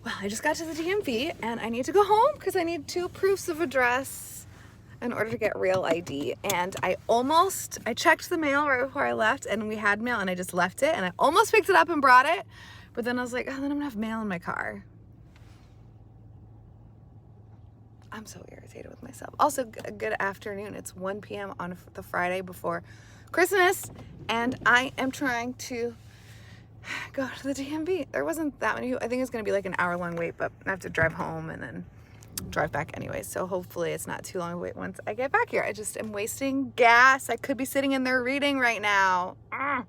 Well, I just got to the DMV and I need to go home because I need 2 proofs of address in order to get real ID. And I checked the mail right before I left and we had mail and I just left it and I almost picked it up and brought it. But then I was like, oh, then I'm gonna have mail in my car. I'm so irritated with myself. Also, good afternoon. It's 1 p.m. on the Friday before Christmas and I am trying to go to the DMV. There wasn't that many. I think it's going to be like an hour-long wait, but I have to drive home and then drive back anyway. So hopefully it's not too long a wait once I get back here. I just am wasting gas. I could be sitting in there reading right now. Ugh.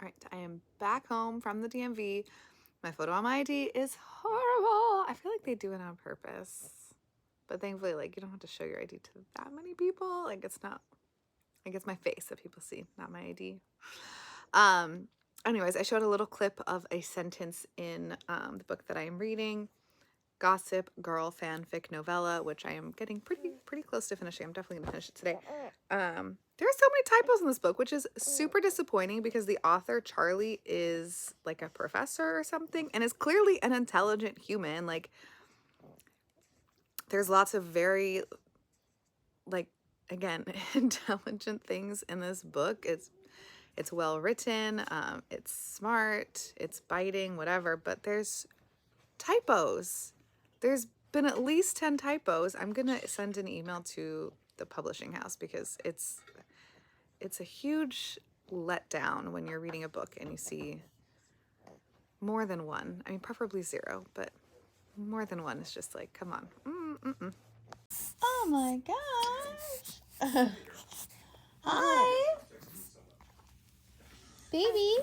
All right, I am back home from the DMV. My photo on my ID is horrible. I feel like they do it on purpose. But thankfully, like, you don't have to show your ID to that many people. Like, it's not, like, it's my face that people see, not my ID. Anyways, I showed a little clip of a sentence in the book that I am reading, Gossip Girl Fanfic Novella, which I am getting pretty close to finishing. I'm definitely gonna finish it today. There are so many typos in this book, which is super disappointing because the author, Charlie, is like a professor or something and is clearly an intelligent human. Like, there's lots of very, like, again, intelligent things in this book. It's well written, it's smart, it's biting, whatever, but there's typos. There's been at least 10 typos. I'm gonna send an email to the publishing house because it's a huge letdown when you're reading a book and you see more than one. I mean, preferably 0, but more than one is just like, come on. Oh my gosh. Hi. Baby.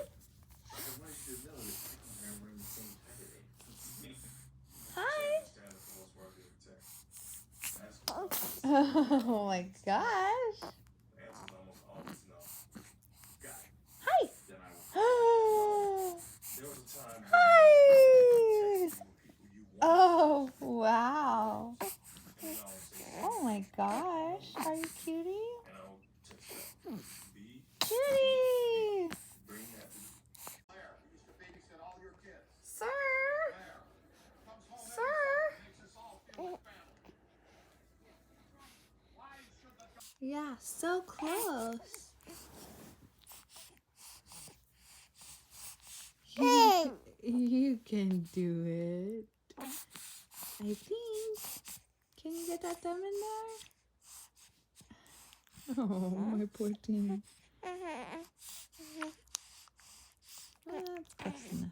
Hi. Oh my gosh. Hi. Hi. Oh, wow. Oh my gosh. Are you cutie? Cutie. Sir. Sir. Yeah, so close. You can do it. I think. Can you get that thumb in there? Oh, my poor team. Well, that's close enough.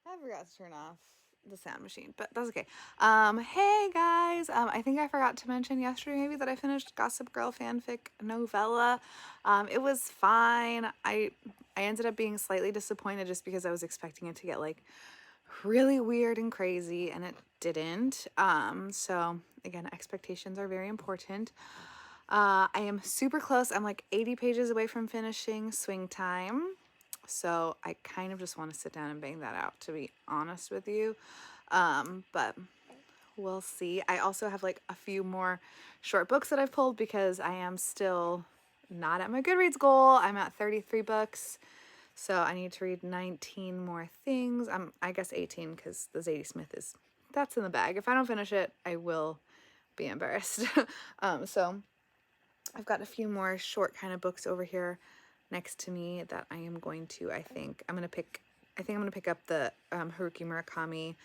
I forgot to turn off the sound machine, but that's okay. Hey guys, I think I forgot to mention yesterday maybe that I finished Gossip Girl Fanfic Novella. It was fine. I ended up being slightly disappointed just because I was expecting it to get like really weird and crazy and it didn't. So again, expectations are very important. I am super close. I'm like 80 pages away from finishing Swing Time. So I kind of just want to sit down and bang that out, to be honest with you. But we'll see. I also have like a few more short books that I've pulled because I am still not at my Goodreads goal. I'm at 33 books. So I need to read 19 more things. I guess 18 because the Zadie Smith that's in the bag. If I don't finish it, I will be embarrassed. So I've got a few more short kind of books over here next to me that I am going to, I think I'm going to pick up the Haruki Murakami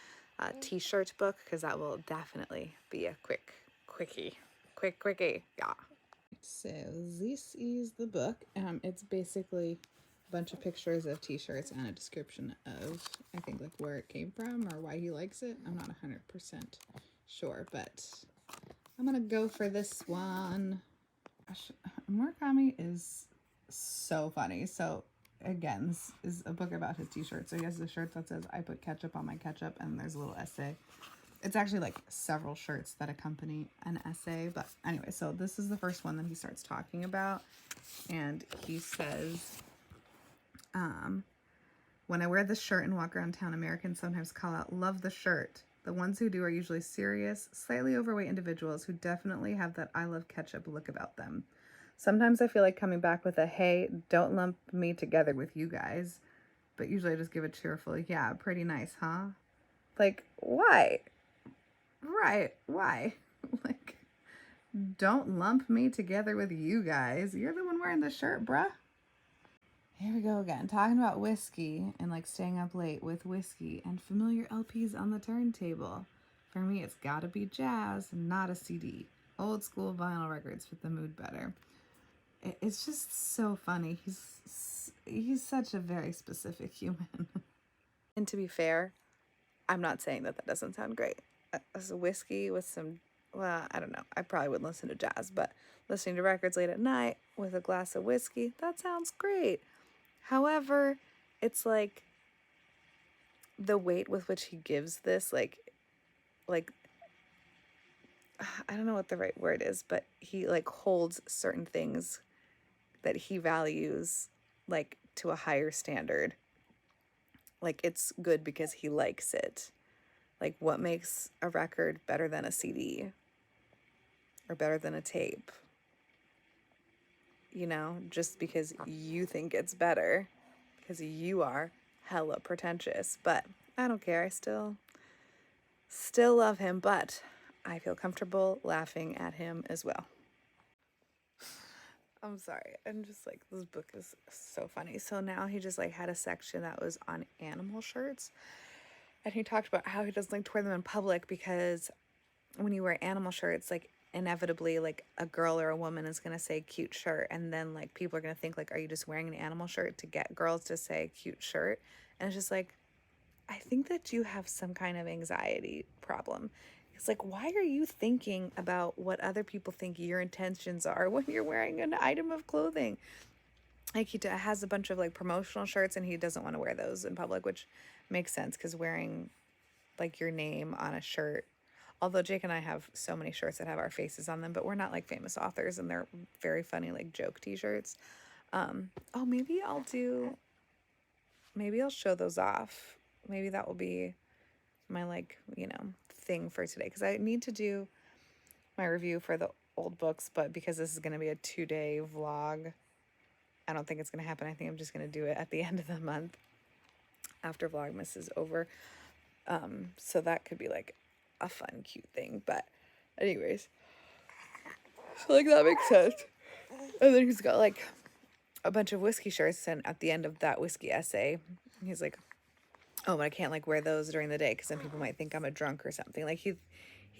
t-shirt book because that will definitely be a quickie. Yeah. So this is the book. It's basically a bunch of pictures of t-shirts and a description of, I think, like where it came from or why he likes it. I'm not 100% sure, but I'm gonna go for this one. Murakami is so funny. So again, this is a book about his t-shirt. So he has a shirt that says, I put ketchup on my ketchup, and there's a little essay. It's actually like several shirts that accompany an essay. But anyway, so this is the first one that he starts talking about. And he says, when I wear this shirt and walk around town, Americans sometimes call out, love the shirt. The ones who do are usually serious, slightly overweight individuals who definitely have that I love ketchup look about them. Sometimes I feel like coming back with a, hey, don't lump me together with you guys. But usually I just give a cheerful, yeah, pretty nice, huh? Like, why? Right, why? Like, don't lump me together with you guys. You're the one wearing the shirt, bruh. Here we go again, talking about whiskey and like staying up late with whiskey and familiar LPs on the turntable. For me, it's gotta be jazz, not a CD. Old school vinyl records fit the mood better. It's just so funny. He's such a very specific human. And to be fair, I'm not saying that that doesn't sound great. As a whiskey with some, well, I don't know. I probably wouldn't listen to jazz, but listening to records late at night with a glass of whiskey, that sounds great. However, it's like the weight with which he gives this, like I don't know what the right word is, but he like holds certain things that he values like to a higher standard. Like it's good because he likes it. Like what makes a record better than a CD or better than a tape? You know, just because you think it's better, because you are hella pretentious. But I don't care. I still love him, but I feel comfortable laughing at him as well. I'm sorry. I'm just like, this book is so funny. So now he just like had a section that was on animal shirts. And he talked about how he doesn't like to wear them in public because when you wear animal shirts, like inevitably like a girl or a woman is going to say cute shirt, and then like people are going to think like, are you just wearing an animal shirt to get girls to say cute shirt? And it's just like, I think that you have some kind of anxiety problem. It's like, why are you thinking about what other people think your intentions are when you're wearing an item of clothing? Like he has a bunch of like promotional shirts and he doesn't want to wear those in public, which makes sense because wearing like your name on a shirt, although Jake and I have so many shirts that have our faces on them, but we're not like famous authors and they're very funny like joke t-shirts. Oh, maybe I'll show those off. Maybe that will be my like, you know, thing for today, because I need to do my review for the old books, but because this is going to be a 2-day vlog, I don't think it's going to happen. I think I'm just going to do it at the end of the month after Vlogmas is over. So that could be like a fun, cute thing. But anyways, so like that makes sense. And then he's got like a bunch of whiskey shirts, and at the end of that whiskey essay, he's like, oh, but I can't like wear those during the day because then people might think I'm a drunk or something. Like he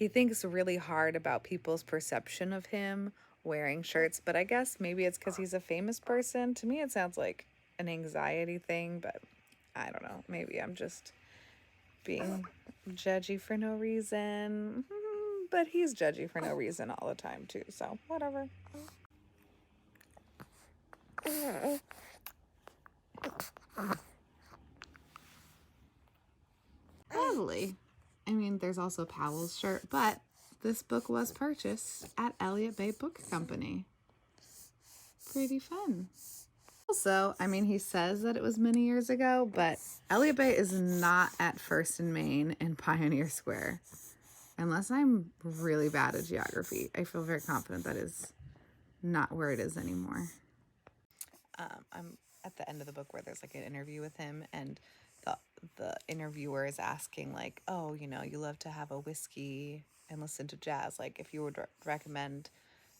thinks really hard about people's perception of him wearing shirts, but I guess maybe it's because he's a famous person. To me, it sounds like an anxiety thing, but I don't know. Maybe I'm just being judgy for no reason. But he's judgy for no reason all the time too, so whatever. Lovely. I mean, there's also Powell's shirt, but this book was purchased at Elliott Bay Book Company. Pretty fun. Also, I mean, he says that it was many years ago, but Elliott Bay is not at First and Main in Pioneer Square. Unless I'm really bad at geography, I feel very confident that is not where it is anymore. I'm at the end of the book where there's like an interview with him, and the interviewer is asking like, oh, you know, you love to have a whiskey and listen to jazz. Like if you would recommend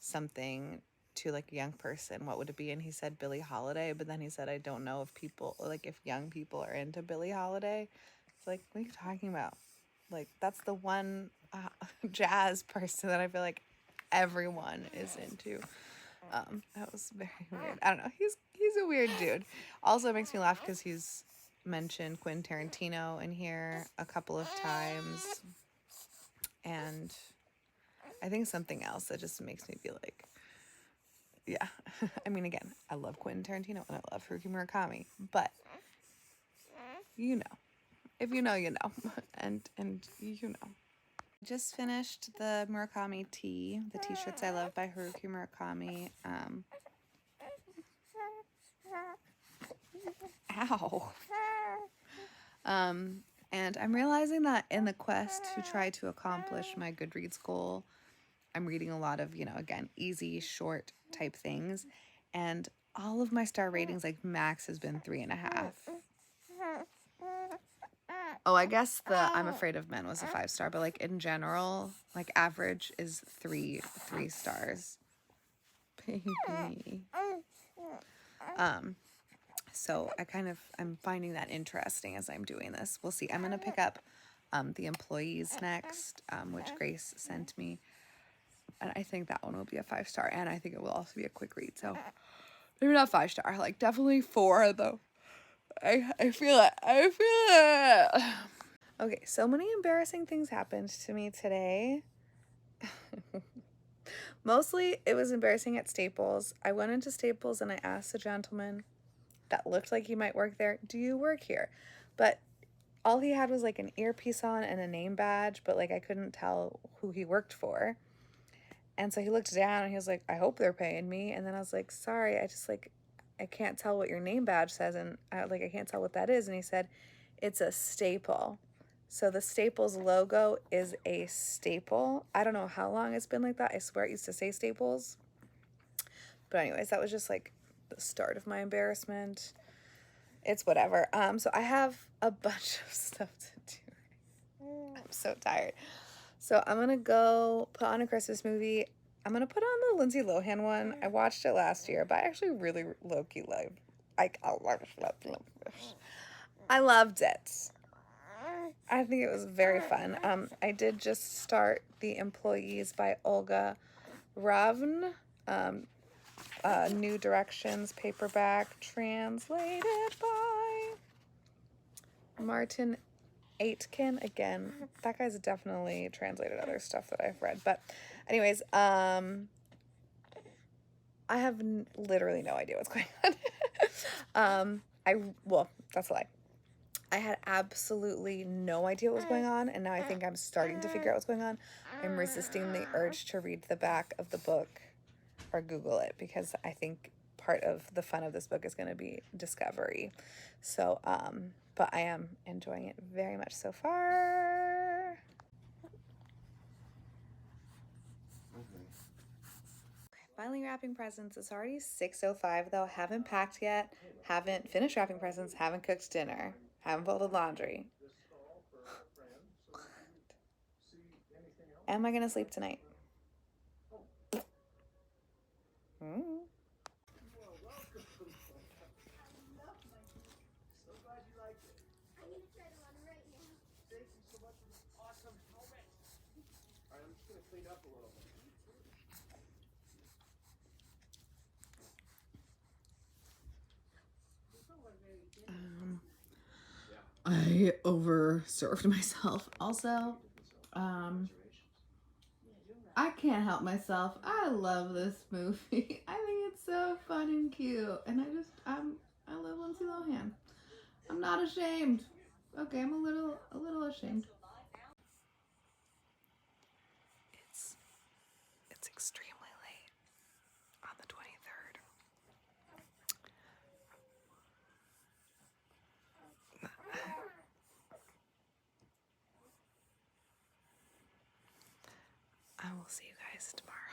something to like a young person, what would it be? And he said Billie Holiday, but then he said, I don't know if people, like if young people are into Billie Holiday. It's like, what are you talking about? Like that's the one jazz person that I feel like everyone is into. That was very weird. I don't know. He's a weird dude. Also, it makes me laugh because he's mentioned Quentin Tarantino in here a couple of times, and I think something else that just makes me be like, Yeah. I mean, again, I love Quentin Tarantino and I love Haruki Murakami, but you know, if you know, you know, and you know. Just finished the Murakami tee, the T-shirts I love by Haruki Murakami. Ow. And I'm realizing that in the quest to try to accomplish my Goodreads goal, I'm reading a lot of, you know, again, easy, short type things. And all of my star ratings, like max has been 3.5. Oh, I guess the I'm Afraid of Men was a 5-star, but like in general, like average is three stars. Baby. So I'm finding that interesting as I'm doing this. We'll see. I'm gonna pick up The Employees next, which Grace sent me. And I think that one will be a 5-star, and I think it will also be a quick read. So maybe not 5-star, like definitely 4 though. I feel it. I feel it. Okay, so many embarrassing things happened to me today. Mostly it was embarrassing at Staples. I went into Staples and I asked the gentleman that looked like he might work there, "Do you work here?" But all he had was like an earpiece on and a name badge, but like I couldn't tell who he worked for. And so he looked down and he was like, "I hope they're paying me." And then I was like, "Sorry, I can't tell what your name badge says, and I can't tell what that is." And he said, "It's a staple." So the Staples logo is a staple. I don't know how long it's been like that. I swear it used to say Staples. But anyways, that was just like the start of my embarrassment. It's whatever. So I have a bunch of stuff to do. I'm so tired. So I'm going to go put on a Christmas movie. I'm going to put on the Lindsay Lohan one. I watched it last year, but I actually really low-key loved I loved it. I think it was very fun. I did just start The Employees by Olga Ravn. New Directions paperback, translated by Martin Aitken. Again, that guy's definitely translated other stuff that I've read. But anyways, I have literally no idea what's going on. That's a lie. I had absolutely no idea what was going on, and now I think I'm starting to figure out what's going on. I'm resisting the urge to read the back of the book or Google it, because I think part of the fun of this book is going to be discovery. So, but I am enjoying it very much so far. Finally wrapping presents. It's already 6:05 though. Haven't packed yet. Haven't finished wrapping presents. Haven't cooked dinner. Haven't folded laundry. Am I gonna sleep tonight? I overserved myself. Also, I can't help myself. I love this movie. I think it's so fun and cute, and I love Lindsay Lohan. I'm not ashamed. Okay, I'm a little ashamed. It's extremely late on the 23rd. I will see you guys tomorrow.